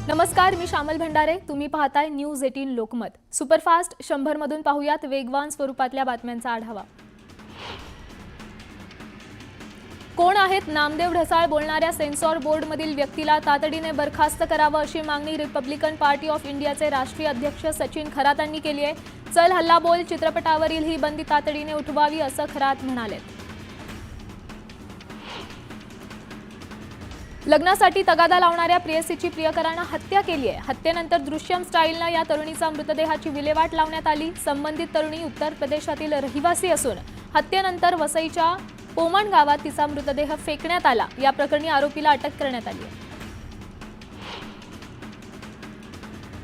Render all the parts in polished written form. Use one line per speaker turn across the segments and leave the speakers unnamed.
नमस्कार, मी श्यामल भंडारे. तुम्ही पाहताय न्यूज 18 लोकमत. सुपरफास्ट 100 मधून पाहूयात वेगवान स्वरूपातल्या बातम्यांचा आढावा. कोण आहेत नामदेव ढसाळ बोलणाऱ्या सेन्सॉर बोर्डमधील व्यक्तीला तातडीने बरखास्त करावं अशी मागणी रिपब्लिकन पार्टी ऑफ इंडियाचे राष्ट्रीय अध्यक्ष सचिन खरात यांनी केली आहे. चल हल्ला बोल चित्रपटावरील ही बंदी तातडीने उठवावी असं खरात म्हणाले. लग्नासाठी तगादा लावणाऱ्या प्रेयसीची प्रियकरानं हत्या केली आहे. हत्येनंतर दृश्यम स्टाईलनं या तरुणीचा मृतदेहाची विल्हेवाट लावण्यात आली. संबंधित तरुणी उत्तर प्रदेशातील रहिवासी असून हत्येनंतर वसईच्या पोमण गावात तिचा मृतदेह फेकण्यात आला. या प्रकरणी आरोपीला अटक करण्यात आली आहे.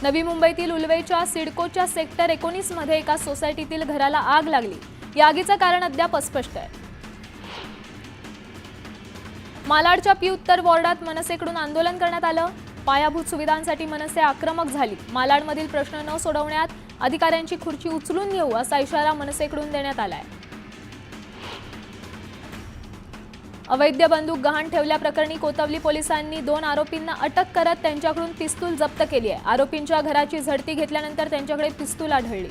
नवी मुंबईतील उलवेच्या सिडकोच्या सेक्टर 19 मध्ये एका सोसायटीतील घराला आग लागली. या आगीचं कारण अद्याप अस्पष्ट आहे. मालाडच्या पी उत्तर वॉर्डात मनसेकडून आंदोलन करण्यात आलं. पायाभूत सुविधांसाठी मनसे आक्रमक झाली. मालाडमधील प्रश्न न सोडवण्यात अधिकाऱ्यांची खुर्ची उचलून नेऊ असा इशारा मनसेकडून देण्यात आलाय. अवैध बंदूक गहाण ठेवल्याप्रकरणी कोतवली पोलिसांनी 2 आरोपींना अटक करत त्यांच्याकडून पिस्तूल जप्त केली आहे. आरोपींच्या घराची झडती घेतल्यानंतर त्यांच्याकडे पिस्तूल आढळली.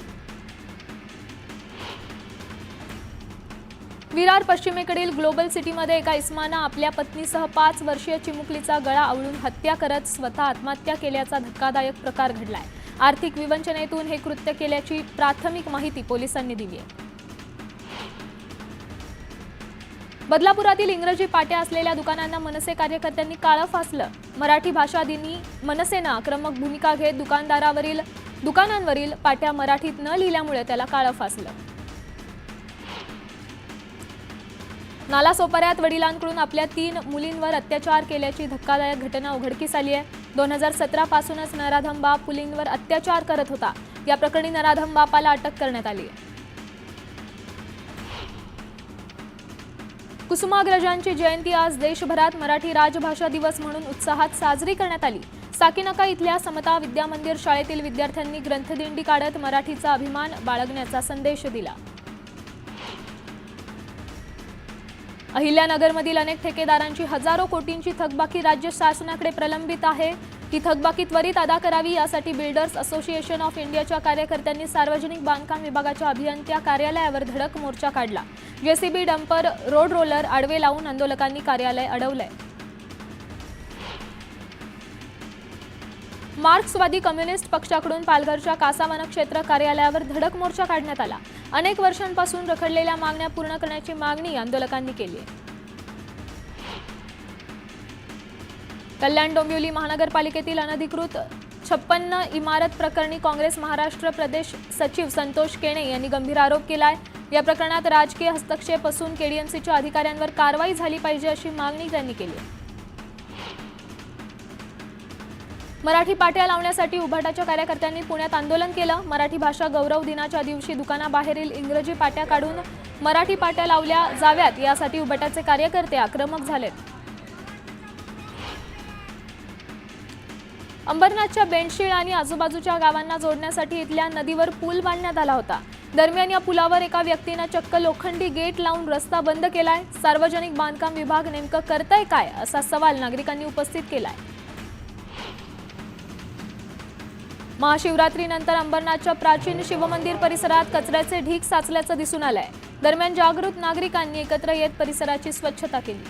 विरार पश्चिमेकडील ग्लोबल सिटीमध्ये एका इस्मानं आपल्या पत्नीसह 5 वर्षीय चिमुकलीचा गळा आवळून हत्या करत स्वतः आत्महत्या केल्याचा धक्कादायक प्रकार घडलाय. आर्थिक विवंचनेतून हे कृत्य केल्याची प्राथमिक माहिती पोलिसांनी दिली आहे. बदलापुरातील इंग्रजी पाट्या असलेल्या दुकानांना मनसे कार्यकर्त्यांनी काळं फासलं. मराठी भाषा दिनी मनसेनं आक्रमक भूमिका घेत दुकानांवरील पाट्या मराठीत न लिहिल्यामुळे त्याला काळं फासलं. नालासोपाऱ्यात वडिलांकडून आपल्या 3 मुलींवर अत्याचार केल्याची धक्कादायक घटना उघडकीस आली आहे. 2017 पासूनच नराधम बाप मुलींवर अत्याचार करत होता. या प्रकरणी नराधम बापाला अटक करण्यात आली आहे. कुसुमाग्रजांची जयंती आज देशभरात मराठी राजभाषा दिवस म्हणून उत्साहात साजरी करण्यात आली. साकीनाका इथल्या समता विद्या मंदिर शाळेतील विद्यार्थ्यांनी ग्रंथदिंडी काढत मराठीचा अभिमान बाळगण्याचा संदेश दिला. अहिल्यानगरमधील अनेक ठेकेदारांची हजारो कोटींची थकबाकी राज्य शासनाकडे प्रलंबित आहे. ही थकबाकी त्वरित अदा करावी यासाठी बिल्डर्स असोसिएशन ऑफ इंडियाच्या कार्यकर्त्यांनी सार्वजनिक बांधकाम विभागाच्या अभियंत्या कार्यालयावर धडक मोर्चा काढला. जेसीबी, डंपर, रोड रोलर आडवे लावून आंदोलकांनी कार्यालय अडवलंय. मार्क्सवादी कम्युनिस्ट पक्षाकडून पालघरच्या कासा वनक्षेत्र कार्यालयावर धडक मोर्चा काढण्यात आला. अनेक वर्षांपासून रखडलेल्या मागण्या पूर्ण करण्याची मागणी आंदोलकांनी केली आहे. कल्याण डोंबिवली महानगरपालिकेतील अनधिकृत 56 इमारत प्रकरणी काँग्रेस महाराष्ट्र प्रदेश सचिव संतोष केणे यांनी गंभीर आरोप केलाय. या प्रकरणात राजकीय हस्तक्षेप असून केडीएमसीच्या अधिकाऱ्यांवर कारवाई झाली पाहिजे अशी मागणी त्यांनी केली आहे. मराठी पाट्या लावण्यासाठी उभाटाच्या कार्यकर्त्यांनी पुण्यात आंदोलन केलं. मराठी भाषा गौरव दिनाच्या दिवशी दुकानाबाहेरील इंग्रजी पाट्या काढून मराठी पाट्या लावल्या जाव्यात यासाठी उभाटाचे कार्यकर्ते आक्रमक झालेत. अंबरनाथच्या बेंडशीळ आणि आजूबाजूच्या गावांना जोडण्यासाठी इथल्या नदीवर पूल बांधण्यात आला होता. दरम्यान या पुलावर एका व्यक्तीनं चक्क लोखंडी गेट लावून रस्ता बंद केलाय. सार्वजनिक बांधकाम विभाग नेमकं करतंय काय असा सवाल नागरिकांनी उपस्थित केलाय. महाशिवरात्रीनंतर अंबरनाथच्या प्राचीन शिवमंदिर परिसरात कचऱ्याचे ढीग साचल्याचं दिसून आलंय. दरम्यान जागृत नागरिकांनी एकत्र येत परिसराची स्वच्छता केली.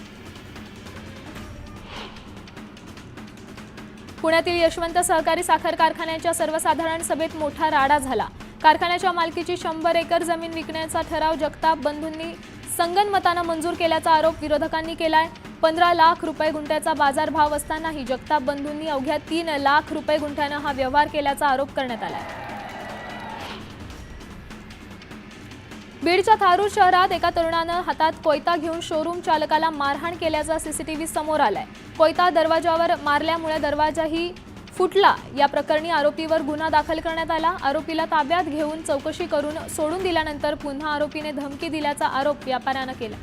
पुण्यातील यशवंत सहकारी साखर कारखान्याच्या सर्वसाधारण सभेत मोठा राडा झाला. कारखान्याच्या मालकीची 100 एकर जमीन विकण्याचा ठराव जगताप बंधूंनी संगनमतानं मंजूर केल्याचा आरोप विरोधकांनी केलाय. 15 लाख रुपये गुंठ्याचा बाजारभाव असतानाही जगताप बंधूंनी अवघ्या 3 लाख रुपये गुंठ्यानं हा व्यवहार केल्याचा आरोप करण्यात आलाय. बीडच्या थारूर शहरात एका तरुणानं हातात कोयता घेऊन शोरूम चालकाला मारहाण केल्याचा सीसीटीव्ही समोर आलाय. कोयता दरवाजावर मारल्यामुळे दरवाजाही फुटला. या प्रकरणी आरोपीवर गुन्हा दाखल करण्यात आला. आरोपीला ताब्यात घेऊन चौकशी करून सोडून दिल्यानंतर पुन्हा आरोपीने धमकी दिल्याचा आरोप व्यापाऱ्यानं केला.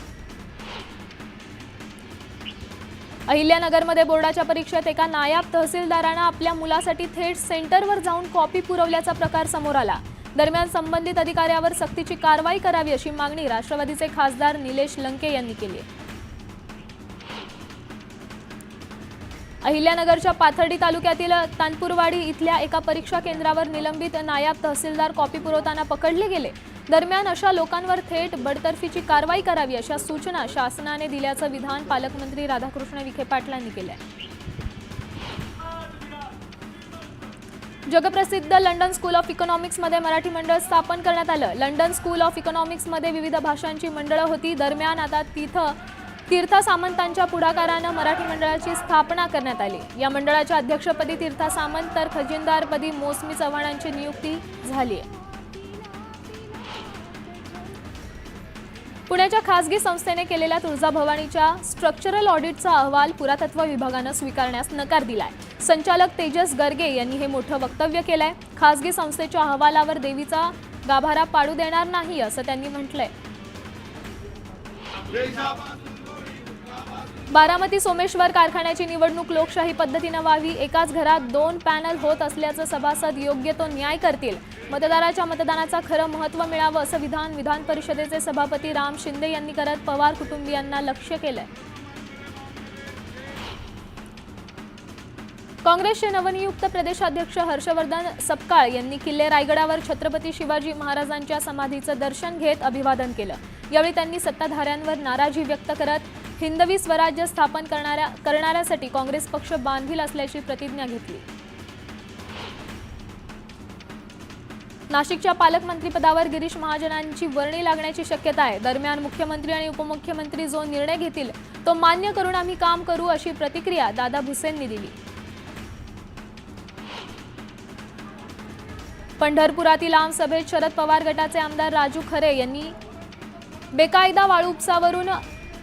अहिल्यानगरमध्ये बोर्डाच्या परीक्षेत एका नायब तहसीलदारानं आपल्या मुलासाठी थेट सेंटरवर जाऊन कॉपी पुरवल्याचा प्रकार समोर आला. दरम्यान संबंधित अधिकाऱ्यावर सक्तीची कारवाई करावी अशी मागणी राष्ट्रवादीचे खासदार निलेश लंके यांनी केली आहे. अहिल्यानगरच्या पाथर्डी तालुक्यातील तानपूरवाडी इथल्या एका परीक्षा केंद्रावर निलंबित नायब तहसीलदार कॉपी पुरवताना पकडले गेले। दरम्यान अशा लोकांवर थेट बडतर्फीची कारवाई करावी अशा सूचना शासनाने दिल्याचं विधान पालकमंत्री राधाकृष्ण विखे पाटील यांनी केलंय। जगप्रसिद्ध लंडन स्कूल ऑफ इकॉनॉमिक्समध्ये मराठी मंडळ स्थापन करण्यात आलं। लंडन स्कूल ऑफ इकॉनॉमिक्समध्ये विविध भाषांची मंडळं होती। दरम्यान आता तीर्था सामंतांच्या पुढाकारानं मराठी मंडळाची स्थापना करण्यात आली। या मंडळाच्या अध्यक्षपदी तीर्था सामंत तर खजिनदारपदी मौसमी चव्हाणांची नियुक्ती झाली आहे। पुण्याच्या खासगी संस्थेने केलेल्या तुळजाभवानीच्या स्ट्रक्चरल ऑडिटचा अहवाल पुरातत्व विभागानं स्वीकारण्यास नकार दिलाय। संचालक तेजस गर्गे यांनी हे मोठं वक्तव्य केलंय। खासगी संस्थेच्या अहवालावर देवीचा गाभारा पाडू देणार नाही असं त्यांनी म्हटलंय। बारामती सोमेश्वर कारखान्याची निवडणूक लोकशाही पद्धतीने व्हावी। एकाच घरात 2 पॅनल होत असल्याचं सभासद योग्य तो न्याय करतील। मतदाराच्या मतदानाचा खरं महत्त्व मिळावं असं विधान परिषदेचे सभापती राम शिंदे यांनी करत पवार कुटुंबियांना लक्ष्य केलंय। काँग्रेसचे नवनियुक्त प्रदेशाध्यक्ष हर्षवर्धन सपकाळ यांनी किल्ले रायगडावर छत्रपती शिवाजी महाराजांच्या समाधीचं दर्शन घेत अभिवादन केलं। यावेळी त्यांनी सत्ताधाऱ्यांवर नाराजी व्यक्त करत हिंदवी स्वराज्य स्थापन करणाऱ्यासाठी काँग्रेस पक्ष बांधील असल्याची प्रतिज्ञा घेतली। नाशिकच्या पालकमंत्रीपदावर गिरीश महाजनांची वर्णी लागण्याची शक्यता आहे। दरम्यान मुख्यमंत्री आणि उपमुख्यमंत्री जो निर्णय घेतील तो मान्य करून आम्ही काम करू अशी प्रतिक्रिया दादा भुसेंनी दिली। पंढरपुरातील आम सभेत शरद पवार गटाचे आमदार राजू खरे यांनी बेकायदा वाळू उपसावरून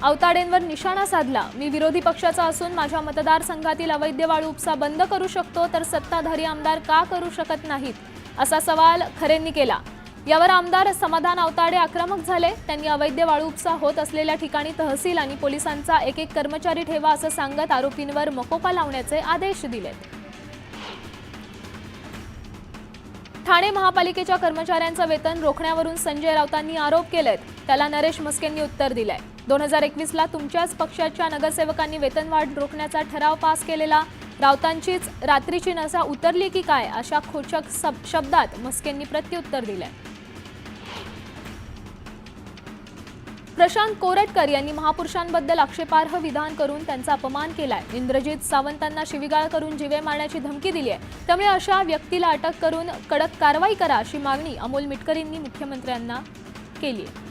अवताडेंवर निशाणा साधला। मी विरोधी पक्षाचा असून माझ्या मतदारसंघातील अवैध वाळू उपसा बंद करू शकतो तर सत्ताधारी आमदार का करू शकत नाहीत असा सवाल खरेंनी केला। यावर आमदार समाधान अवताडे आक्रमक झाले। त्यांनी अवैध वाळू उपसा होत असलेल्या ठिकाणी तहसील आणि पोलिसांचा एक कर्मचारी ठेवा असं सांगत आरोपींवर मकोका लावण्याचे आदेश दिलेत। ठाणे महापालिकेच्या कर्मचाऱ्यांचं वेतन रोखण्यावरून संजय राऊतांनी आरोप केलेत। त्याला नरेश म्हस्केंनी उत्तर दिलंय। 2021ला तुमच्याच पक्षाच्या नगरसेवकांनी वेतनवाढ रोखण्याचा ठराव पास केलेला। राऊतांचीच रात्रीची नसा उतरली की काय अशा खोचक शब्दात म्हस्केंनी प्रत्युत्तर दिलंय। प्रशांत कोरटकर यांनी महापुरुषांबद्दल आक्षेपार्ह विधान करून त्यांचा अपमान केलाय। इंद्रजित सावंतांना शिवीगाळ करून जीवे मारण्याची धमकी दिली आहे। त्यामुळे अशा व्यक्तीला अटक करून कडक कारवाई करा अशी मागणी अमोल मिटकरींनी मुख्यमंत्र्यांना केली आहे।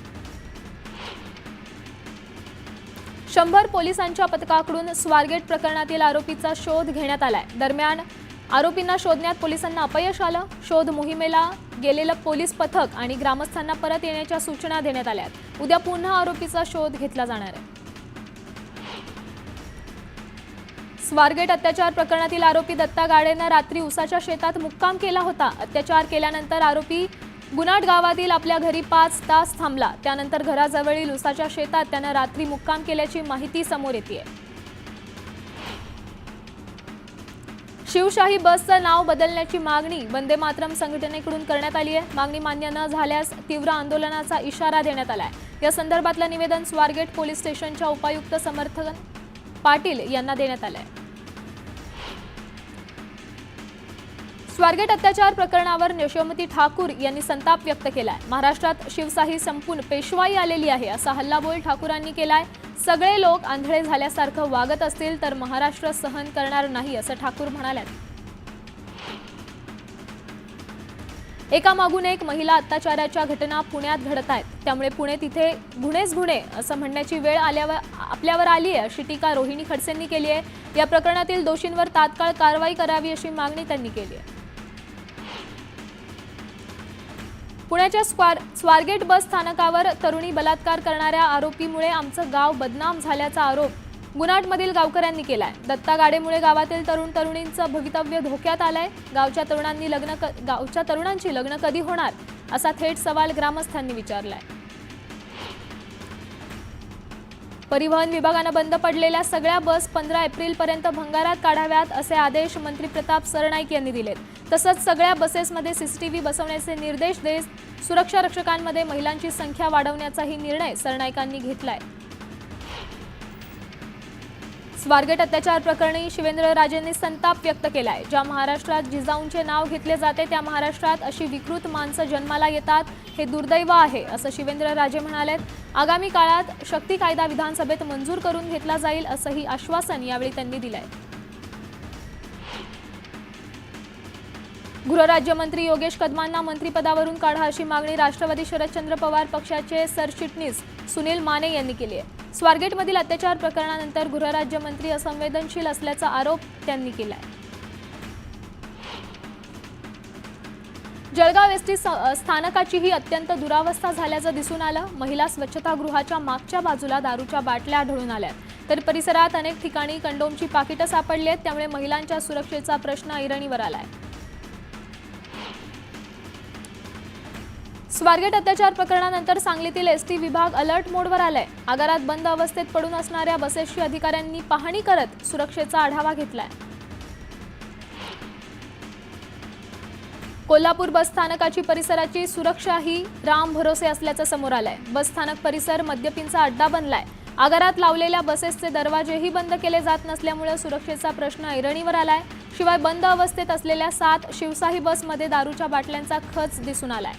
100 पोलिसांच्या पथकाकडून स्वारगेट प्रकरणातील आरोपीचा शोध घेण्यात आलाय। दरम्यान आरोपींना शोधण्यात पोलिसांना अपयश आलं। शोध मोहिमेला गेलेलं पोलीस पथक आणि ग्रामस्थांना परत येण्याच्या सूचना देण्यात आल्या। उद्या पुन्हा आरोपीचा शोध घेतला जाणार आहे। स्वारगेट अत्याचार प्रकरणातील आरोपी दत्ता गाडेनं रात्री उसाच्या शेतात मुक्काम केला होता। अत्याचार केल्यानंतर आरोपी गुनाट गावातील आपल्या घरी 5 तास थांबला। त्यानंतर घराजवळील उसाच्या शेतात त्यानं रात्री मुक्काम केल्याची माहिती समोर येते। शिवशाही बसचं नाव बदलण्याची मागणी वंदे मातरम संघटनेकडून करण्यात आली आहे। मागणी मान्य न झाल्यास तीव्र आंदोलनाचा इशारा देण्यात आलाय। या संदर्भातलं निवेदन स्वारगेट पोलीस स्टेशनच्या उपायुक्त समर्थन पाटील यांना देण्यात आलंय। स्वारगेट अत्याचार प्रकरणावर यशोमती ठाकूर यांनी संताप व्यक्त केलाय। महाराष्ट्रात शिवशाही संपून पेशवाई आलेली आहे असा हल्लाबोल ठाकूरांनी केलाय। सगळे लोक आंधळे झाल्यासारखं वागत असतील तर महाराष्ट्र सहन करणार नाही असं ठाकूर म्हणाल्यात। एकामागून एक महिला अत्याचाराच्या घटना पुण्यात घडत आहेत। त्यामुळे पुणे तिथे गुन्हेच गुन्हे असं म्हणण्याची वेळ आपल्यावर आली आहे अशी टीका रोहिणी खडसेंनी केली आहे। या प्रकरणातील दोषींवर तात्काळ कारवाई करावी अशी मागणी त्यांनी केली आहे। पुण्याच्या स्वारगेट बस स्थानकावर तरुणी बलात्कार करणाऱ्या आरोपीमुळे आमचं गाव बदनाम झाल्याचा आरोप गुनाटमधील गावकऱ्यांनी केलाय। दत्ता गाडेमुळे गावातील तरुण तरुणींचं भवितव्य धोक्यात आलंय। गावच्या तरुणांची लग्न कधी होणार असा थेट सवाल ग्रामस्थांनी विचारलाय। परिवहन विभागानं बंद पडलेल्या सगळ्या बस 15 एप्रिलपर्यंत भंगारात काढाव्यात असे आदेश मंत्री प्रताप सरनाईक यांनी दिलेत। तसंच सगळ्या बसेसमध्ये सीसीटीव्ही बसवण्याचे निर्देश देत सुरक्षा रक्षकांमध्ये महिलांची संख्या वाढवण्याचाही निर्णय सरनाईकांनी घेतलाय। स्वारगेट अत्याचार प्रकरणी शिवेंद्रराजेंनी संताप व्यक्त केलाय। ज्या महाराष्ट्रात जिजाऊंचे नाव घेतले जाते त्या महाराष्ट्रात अशी विकृत माणसं जन्माला येतात, हे दुर्दैव आहे असं शिवेंद्रराजे म्हणाले। आगामी काळात शक्ती कायदा विधानसभेत मंजूर करून घेतला जाईल असंही आश्वासन यावेळी त्यांनी दिलंय। गृहराज्यमंत्री योगेश कदमांना मंत्रिपदावरून काढा अशी मागणी राष्ट्रवादी शरदचंद्र पवार पक्षाचे सरचिटणीस सुनील माने यांनी केली आहे। स्वारगेटमधील अत्याचार प्रकरणानंतर गृहराज्यमंत्री असंवेदनशील असल्याचा आरोप त्यांनी केलाय। जळगाव एसटी स्थानकाचीही अत्यंत दुरावस्था झाल्याचं दिसून आलं। महिला स्वच्छतागृहाच्या मागच्या बाजूला दारूच्या बाटल्या आढळून आल्या, तर परिसरात अनेक ठिकाणी कंडोमची पाकिटं सापडली आहेत, त्यामुळे महिलांच्या सुरक्षेचा प्रश्न ऐरणीवर आलाय। स्वारगेट अत्याचार प्रकरणानंतर सांगलीतील एसटी विभाग अलर्ट मोडवर आलाय। आगारात बंद अवस्थेत पडून असणाऱ्या बसेसची अधिकाऱ्यांनी पाहणी करत सुरक्षेचा आढावा घेतलाय। कोल्हापूर बस स्थानकाची परिसराची सुरक्षाही राम भरोसे असल्याचं समोर आलंय। बस स्थानक परिसर मद्यपींचा अड्डा बनलाय। आगारात लावलेल्या बसेसचे दरवाजेही बंद केले जात नसल्यामुळे सुरक्षेचा प्रश्न ऐरणीवर आलाय। शिवाय बंद अवस्थेत असलेल्या 7 शिवशाही बसमध्ये दारूच्या बाटल्यांचा खच दिसून आलाय।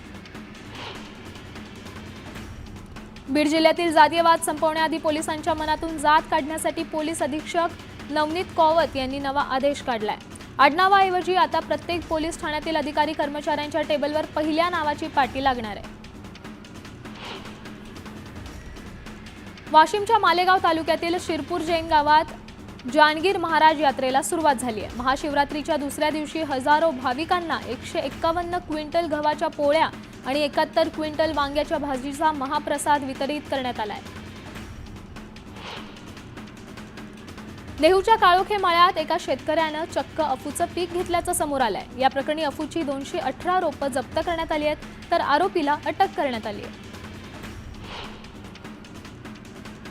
बीड जिल्ह्यातील जातीयवाद संपवण्याआधी पोलिसांच्या मनातून जात काढण्यासाठी पोलीस अधीक्षक नवनीत कौवत यांनी नवा आदेश काढलाय। आडनावाऐवजी आता प्रत्येक पोलीस ठाण्यातील अधिकारी कर्मचाऱ्यांच्या टेबलवर पहिल्या नावाची पाटी लागणार आहे। वाशिमच्या मालेगाव तालुक्यातील शिरपूर जैन गावात जानगीर महाराज यात्रेला सुरुवात झाली आहे। महाशिवरात्रीच्या दुसऱ्या दिवशी हजारो भाविकांना 151 क्विंटल गव्हाच्या पोळ्या आणि 71 क्विंटल वांग्याच्या भाजीचा महाप्रसाद वितरित करण्यात आलाय। देहूच्या काळोखे माळ्यात एका शेतकऱ्यानं चक्क अफूचं पीक घेतल्याचं समोर आलंय। या प्रकरणी अफूची 218 रोपं जप्त करण्यात आली आहेत, तर आरोपीला अटक करण्यात आली आहे।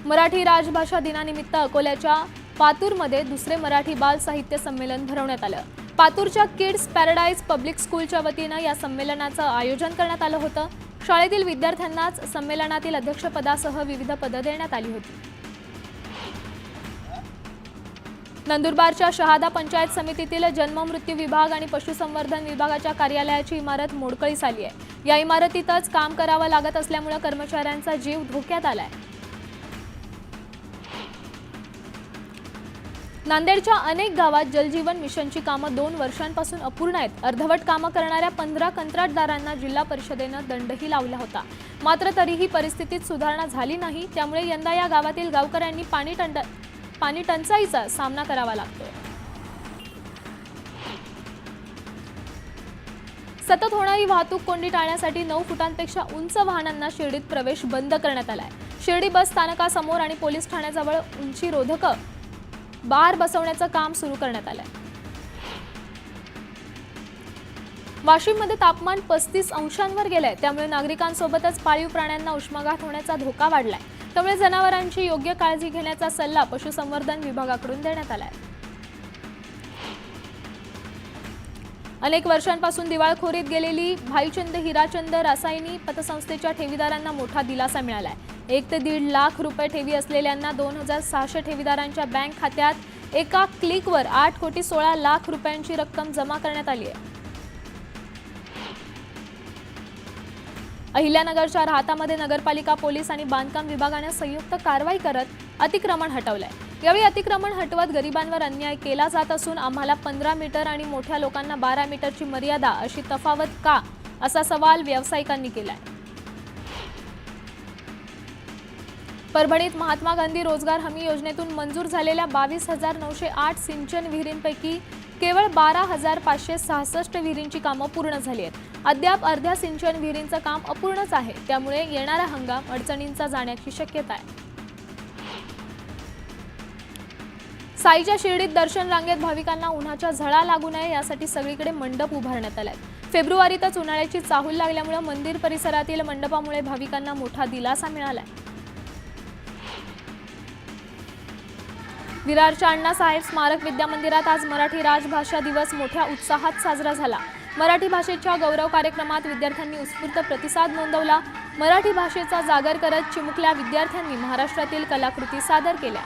मराठी राजभाषा दिनानिमित्त अकोल्याच्या पातूरमध्ये दुसरे मराठी बाल साहित्य संमेलन भरवण्यात आलं। पातूरच्या किड्स पॅराडाईज पब्लिक स्कूलच्या वतीनं या संमेलनाचं आयोजन करण्यात आलं होतं। शाळेतील विद्यार्थ्यांनाच संमेलनातील अध्यक्षपदासह विविध पदं देण्यात आली होती। नंदुरबारच्या शहादा पंचायत समितीतील जन्म मृत्यू विभाग आणि पशुसंवर्धन विभागाच्या कार्यालयाची इमारत मोडकळीस आली आहे। या इमारतीतच काम करावं लागत असल्यामुळे कर्मचाऱ्यांचा जीव धोक्यात आलाय। नांदेडच्या अनेक गावात जलजीवन मिशनची कामं 2 वर्षांपासून अपूर्ण आहेत। अर्धवट कामं करणाऱ्या 15 कंत्राटदारांना जिल्हा परिषदेनं दंडही लावला होता, मात्र तरीही परिस्थितीत सुधारणा झाली नाही। त्यामुळे यंदा या गावातील गावकऱ्यांनी पाणी टंचाईचा सामना करावा लागतोय। सतत होणारी वाहतूक कोंडी टाळण्यासाठी 9 फुटांपेक्षा उंच वाहनांना शिर्डीत प्रवेश बंद करण्यात आलाय। शिर्डी बस स्थानकासमोर आणि पोलीस ठाण्याजवळ उंचीरोधक बार बसवण्याचं काम सुरू करण्यात आलंय। वाशिममध्ये तापमान 35 अंशांवर गेलंय, त्यामुळे नागरिकांसोबतच पाळीव प्राण्यांना उष्माघात होण्याचा धोका वाढलाय। त्यामुळे जनावरांची योग्य काळजी घेण्याचा सल्ला पशुसंवर्धन विभागाकडून देण्यात आलाय। अनेक वर्षांपासून दिवाळखोरीत गेलेली भाईचंद हिराचंद रासायनी पतसंस्थेच्या ठेवीदारांना मोठा दिलासा मिळालाय। 1 ते 1.5 लाख रुपये ठेवी असलेल्यांना 2600 ठेवीदारांच्या बँक खात्यात एका क्लिकवर 8,16,00,000 रुपयांची रक्कम जमा करण्यात आली आहे। अहिल्यानगरच्या राहतामध्ये नगरपालिका पोलीस आणि बांधकाम विभागाने संयुक्त कारवाई करत अतिक्रमण हटवलंय। यावेळी अतिक्रमण हटवत गरिबांवर अन्याय केला जात असून आम्हाला 15 मीटर आणि मोठ्या लोकांना 12 मीटरची मर्यादा अशी तफावत का, असा सवाल व्यावसायिकांनी केलाय। परभणीत महात्मा गांधी रोजगार हमी योजनेतून मंजूर झालेल्या 22,908 सिंचन विहिरींपैकी केवळ 12,566 विहिरींची कामं पूर्ण झाली आहेत। अद्याप अर्ध्या सिंचन विहिरींचं काम अपूर्णच आहे, त्यामुळे येणारा हंगाम अडचणींचा जाण्याची शक्यता आहे। साईच्या शिर्डीत दर्शन रांगेत भाविकांना उन्हाच्या झळा लागू नये यासाठी सगळीकडे मंडप उभारण्यात आले आहेत। फेब्रुवारीतच उन्हाळ्याची चाहूल लागल्यामुळे मंदिर परिसरातील मंडपामुळे भाविकांना मोठा दिलासा मिळाला आहे। विरारच्या अण्णासाहेब स्मारक विद्या मंदिरात आज मराठी राजभाषा दिवस मोठ्या उत्साहात साजरा झाला। मराठी भाषेच्या गौरव कार्यक्रमात विद्यार्थ्यांनी उत्स्फूर्त प्रतिसाद नोंदवला। मराठी भाषेचा जागर करत चिमुकल्या विद्यार्थ्यांनी महाराष्ट्रातील कलाकृती सादर केल्या।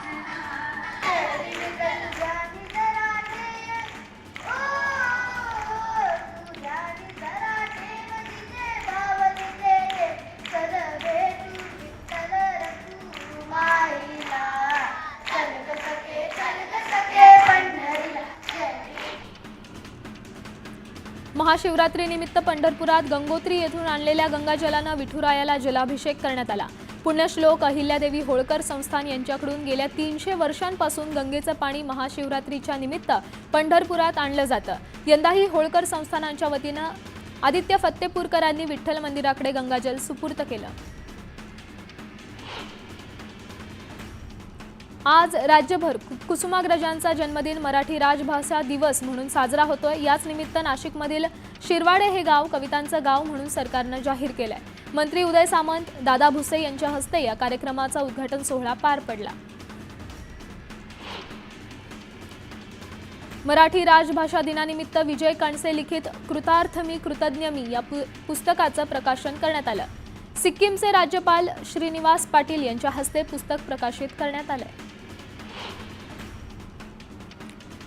महाशिवरात्रीनिमित्त पंढरपुरात गंगोत्री येथून आणलेल्या गंगाजलानं विठुरायाला जलाभिषेक करण्यात आला। पुण्यश्लोक अहिल्यादेवी होळकर संस्थान यांच्याकडून गेल्या 300 वर्षांपासून गंगेचं पाणी महाशिवरात्रीच्या निमित्त पंढरपुरात आणलं जातं। यंदाही होळकर संस्थानाच्या वतीनं आदित्य फत्तेपूरकरांनी विठ्ठल मंदिराकडे गंगाजल सुपूर्द केलं। आज राज्यभर कुसुमाग्रजांचा जन्मदिन मराठी राजभाषा दिवस म्हणून साजरा होतोय। याच निमित्त नाशिकमधील शिरवाडे हे गाव कवितांचं गाव म्हणून सरकारनं जाहीर केलंय। मंत्री उदय सामंत, दादा भुसे यांच्या हस्ते या कार्यक्रमाचा उद्घाटन सोहळा पार पडला। मराठी राजभाषा दिनानिमित्त विजय कणसे लिखित कृतार्थ मी कृतज्ञ मी या पुस्तकाचं प्रकाशन करण्यात आलं। सिक्कीमचे राज्यपाल श्रीनिवास पाटील यांच्या हस्ते पुस्तक प्रकाशित करण्यात आलंय।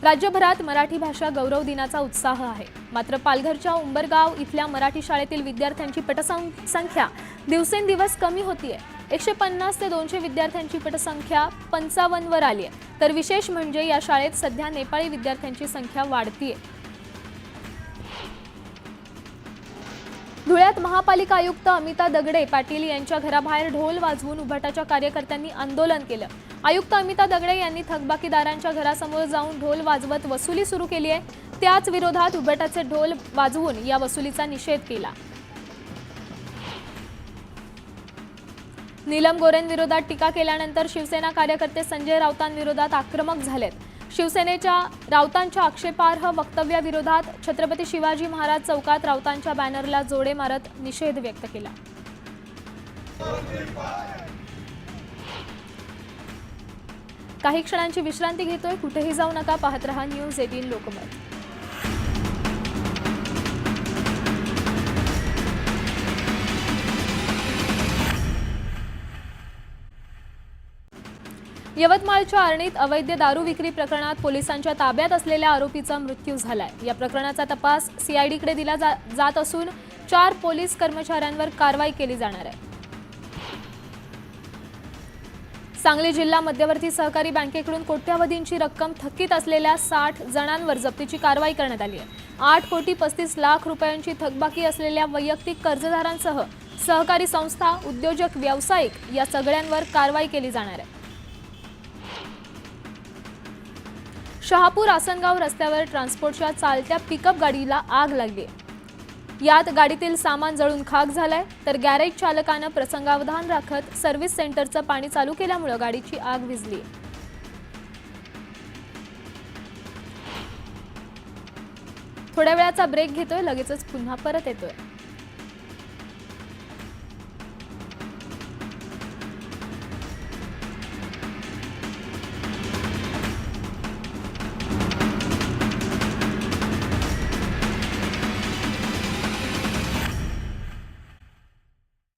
राज्यभरात मराठी भाषा गौरव दिनाचा उत्साह आहे। मात्र पालघरच्या उंबरगाव इथल्या मराठी शाळेतील विद्यार्थ्यांची पटसंख्या दिवसेंदिवस कमी होतीये। 150 ते 200 विद्यार्थ्यांची पटसंख्या 55 वर आली आहे। तर विशेष म्हणजे या शाळेत सध्या नेपाळी विद्यार्थ्यांची संख्या वाढतीये। धुळ्यात महापालिका आयुक्त अमिता दगडे पाटील यांच्या घराबाहेर ढोल वाजवून उभाटाच्या कार्यकर्त्यांनी आंदोलन केलं। आयुक्त अमिता दगडे यांनी थकबाकीदारांच्या घरासमोर जाऊन ढोल वाजवत वसुली सुरू केली आहे। त्याच विरोधात उभाटाचे ढोल वाजवून या वसुलीचा निषेध केला। नीलम गोरेंविरोधात टीका केल्यानंतर शिवसेना कार्यकर्ते संजय राऊतांविरोधात आक्रमक झालेत। शिवसेनेच्या राऊतांच्या आक्षेपार्ह वक्तव्याविरोधात छत्रपती शिवाजी महाराज चौकात राऊतांच्या बॅनरला जोडे मारत निषेध व्यक्त केला। काही क्षणांची विश्रांती घेतोय, कुठेही जाऊ नका, पाहत रहा न्यूज 18 लोकमत। यवतमाळच्या आर्णीत अवैध दारू विक्री प्रकरणात पोलिसांच्या ताब्यात असलेल्या आरोपीचा मृत्यू झालाय। या प्रकरणाचा तपास सीआयडीकडे दिला जात असून 4 पोलीस कर्मचाऱ्यांवर कारवाई केली जाणार आहे। सांगली जिल्हा मध्यवर्ती सहकारी बँकेकडून कोट्यवधींची रक्कम थकीत असलेल्या 60 जणांवर जप्तीची कारवाई करण्यात आली आहे। 8 कोटी 35 लाख रुपयांची थकबाकी असलेल्या वैयक्तिक कर्जदारांसह सहकारी संस्था, उद्योजक, व्यावसायिक या सगळ्यांवर कारवाई केली जाणार आहे। शहापूर आसनगाव रस्त्यावर ट्रान्सपोर्टच्या चालत्या पिकअप गाडीला आग लागली। यात गाडीतील सामान जळून खाक झालंय, तर गॅरेज चालकानं प्रसंगावधान राखत सर्व्हिस सेंटरचं पाणी चालू केल्यामुळे गाडीची आग विझली। थोड्या वेळाचा ब्रेक घेतोय, लगेचच पुन्हा परत येतोय।